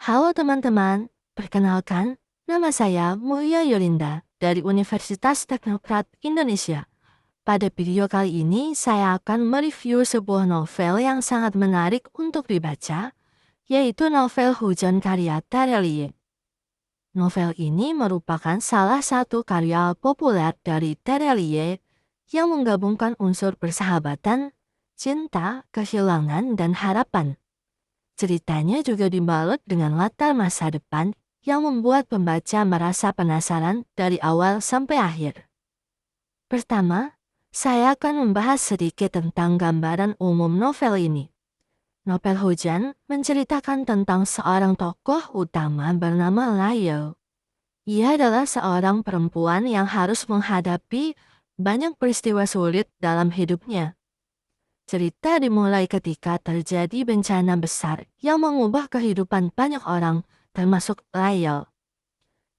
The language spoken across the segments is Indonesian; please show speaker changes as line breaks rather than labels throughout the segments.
Halo teman-teman, perkenalkan, nama saya Mulia Yolinda dari Universitas Teknokrat Indonesia. Pada video kali ini, saya akan mereview sebuah novel yang sangat menarik untuk dibaca, yaitu novel Hujan karya Terelie. Novel ini merupakan salah satu karya populer dari Terelie yang menggabungkan unsur persahabatan, cinta, kehilangan, dan harapan. Ceritanya juga dibalut dengan latar masa depan yang membuat pembaca merasa penasaran dari awal sampai akhir. Pertama, saya akan membahas sedikit tentang gambaran umum novel ini. Novel Hujan menceritakan tentang seorang tokoh utama bernama Layo. Ia adalah seorang perempuan yang harus menghadapi banyak peristiwa sulit dalam hidupnya. Cerita dimulai ketika terjadi bencana besar yang mengubah kehidupan banyak orang, termasuk Lael.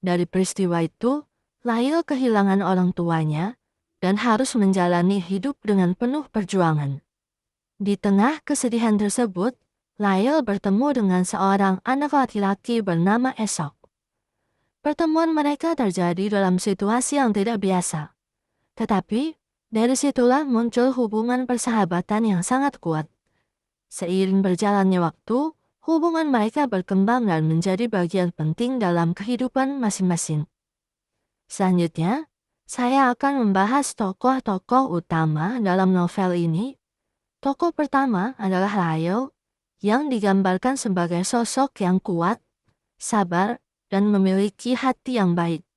Dari peristiwa itu, Lael kehilangan orang tuanya dan harus menjalani hidup dengan penuh perjuangan. Di tengah kesedihan tersebut, Lael bertemu dengan seorang anak laki-laki bernama Esok. Pertemuan mereka terjadi dalam situasi yang tidak biasa. Tetapi, dari situlah muncul hubungan persahabatan yang sangat kuat. Seiring berjalannya waktu, hubungan mereka berkembang dan menjadi bagian penting dalam kehidupan masing-masing. Selanjutnya, saya akan membahas tokoh-tokoh utama dalam novel ini. Tokoh pertama adalah Layo, yang digambarkan sebagai sosok yang kuat, sabar, dan memiliki hati yang baik.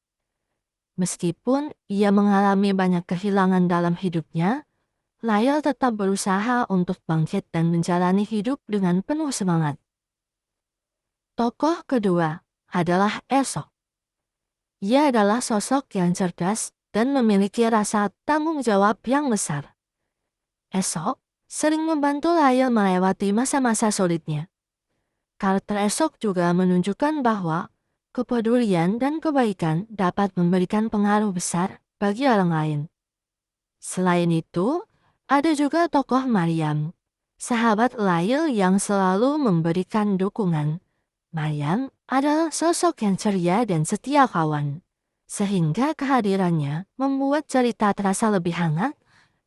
Meskipun ia mengalami banyak kehilangan dalam hidupnya, Layo tetap berusaha untuk bangkit dan menjalani hidup dengan penuh semangat. Tokoh kedua adalah Esok. Ia adalah sosok yang cerdas dan memiliki rasa tanggung jawab yang besar. Esok sering membantu Layo melewati masa-masa sulitnya. Karakter Esok juga menunjukkan bahwa kepedulian dan kebaikan dapat memberikan pengaruh besar bagi orang lain. Selain itu, ada juga tokoh Mariam, sahabat Lail yang selalu memberikan dukungan. Mariam adalah sosok yang ceria dan setia kawan, sehingga kehadirannya membuat cerita terasa lebih hangat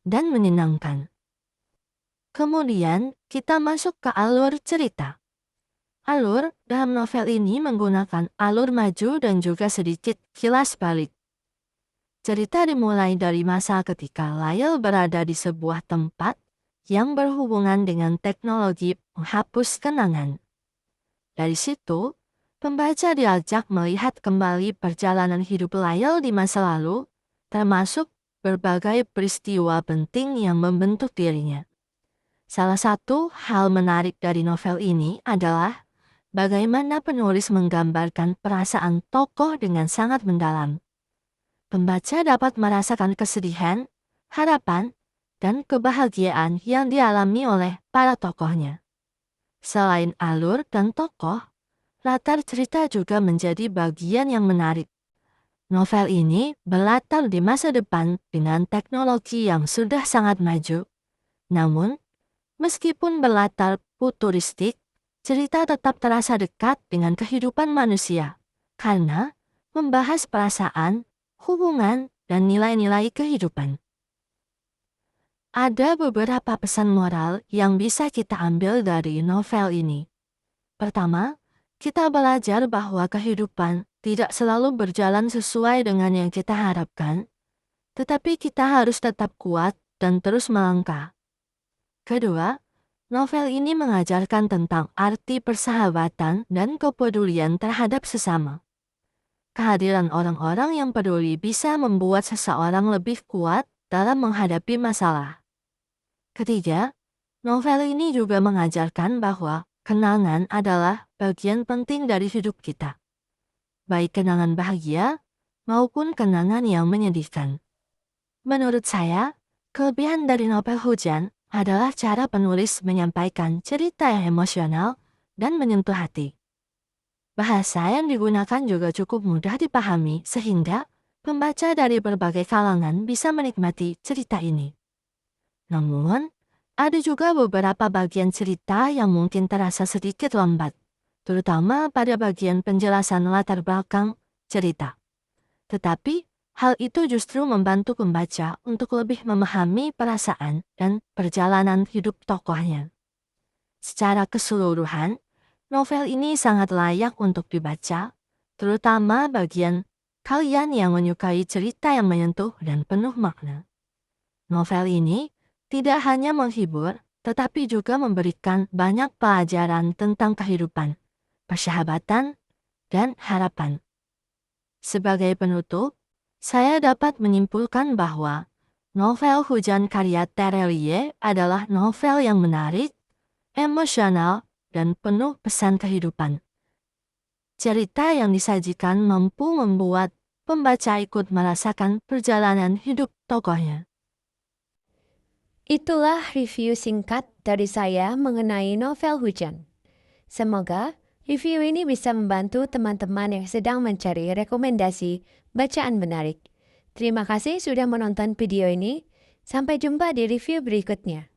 dan menyenangkan. Kemudian, kita masuk ke alur cerita. Alur dalam novel ini menggunakan alur maju dan juga sedikit kilas balik. Cerita dimulai dari masa ketika Lail berada di sebuah tempat yang berhubungan dengan teknologi menghapus kenangan. Dari situ, pembaca diajak melihat kembali perjalanan hidup Lail di masa lalu, termasuk berbagai peristiwa penting yang membentuk dirinya. Salah satu hal menarik dari novel ini adalah bagaimana penulis menggambarkan perasaan tokoh dengan sangat mendalam. Pembaca dapat merasakan kesedihan, harapan, dan kebahagiaan yang dialami oleh para tokohnya. Selain alur dan tokoh, latar cerita juga menjadi bagian yang menarik. Novel ini berlatar di masa depan dengan teknologi yang sudah sangat maju. Namun, meskipun berlatar futuristik, cerita tetap terasa dekat dengan kehidupan manusia, karena membahas perasaan, hubungan, dan nilai-nilai kehidupan. Ada beberapa pesan moral yang bisa kita ambil dari novel ini. Pertama, kita belajar bahwa kehidupan tidak selalu berjalan sesuai dengan yang kita harapkan, tetapi kita harus tetap kuat dan terus melangkah. Kedua, novel ini mengajarkan tentang arti persahabatan dan kepedulian terhadap sesama. Kehadiran orang-orang yang peduli bisa membuat seseorang lebih kuat dalam menghadapi masalah. Ketiga, novel ini juga mengajarkan bahwa kenangan adalah bagian penting dari hidup kita. Baik kenangan bahagia maupun kenangan yang menyedihkan. Menurut saya, kelebihan dari novel Hujan adalah cara penulis menyampaikan cerita yang emosional dan menyentuh hati. Bahasa yang digunakan juga cukup mudah dipahami sehingga pembaca dari berbagai kalangan bisa menikmati cerita ini. Namun, ada juga beberapa bagian cerita yang mungkin terasa sedikit lambat. terutama pada bagian penjelasan latar belakang cerita. Tetapi, hal itu justru membantu pembaca untuk lebih memahami perasaan dan perjalanan hidup tokohnya. Secara keseluruhan, novel ini sangat layak untuk dibaca, terutama bagian kalian yang menyukai cerita yang menyentuh dan penuh makna. Novel ini tidak hanya menghibur, tetapi juga memberikan banyak pelajaran tentang kehidupan, persahabatan, dan harapan. Sebagai penutup, saya dapat menyimpulkan bahwa novel Hujan karya Terelie adalah novel yang menarik, emosional, dan penuh pesan kehidupan. Cerita yang disajikan mampu membuat pembaca ikut merasakan perjalanan hidup tokohnya.
Itulah review singkat dari saya mengenai novel Hujan. Semoga review ini bisa membantu teman-teman yang sedang mencari rekomendasi bacaan menarik. Terima kasih sudah menonton video ini. Sampai jumpa di review berikutnya.